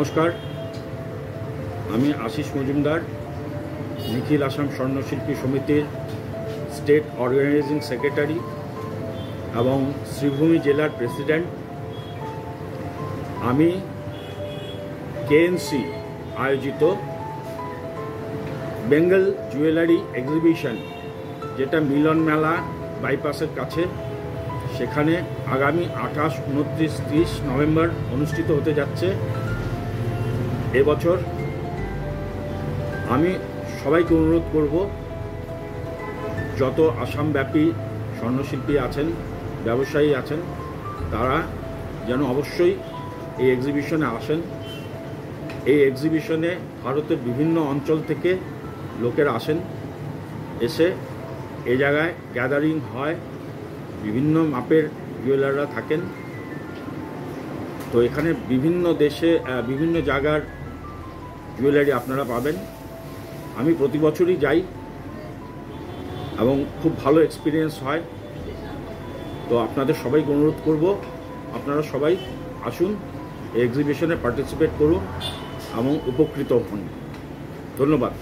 নমস্কার, আমি আশিস মজুমদার, নিখিল আসাম স্বর্ণশিল্পী সমিতির স্টেট অর্গানাইজিং সেক্রেটারি এবং শ্রীভূমি জেলার প্রেসিডেন্ট। আমি কেএনসি আয়োজিত বেঙ্গল জুয়েলারি এক্সিবিশন, যেটা মিলন মেলা বাইপাসের কাছে, সেখানে আগামী 28, 29, 30 নভেম্বর অনুষ্ঠিত হতে যাচ্ছে। এবছর আমি সবাইকে অনুরোধ করব, যত আসামব্যাপী স্বর্ণশিল্পী আছেন, ব্যবসায়ী আছেন, তারা যেন অবশ্যই এই এক্সিবিশনে আসেন। এই এক্সিবিশনে ভারতের বিভিন্ন অঞ্চল থেকে লোকেরা আসেন, এসে এই জায়গায় গ্যাদারিং হয়, বিভিন্ন মাপের জুয়েলাররা থাকেন। তো এখানে বিভিন্ন দেশে বিভিন্ন জায়গার জুয়েলারি আপনারা পাবেন। আমি প্রতি বছরই যাই এবং খুব ভালো এক্সপিরিয়েন্স হয়। তো আপনাদের সবাইকে অনুরোধ করব, আপনারা সবাই আসুন, এই এক্সিবিশনে পার্টিসিপেট করুন এবং উপকৃত হন। ধন্যবাদ।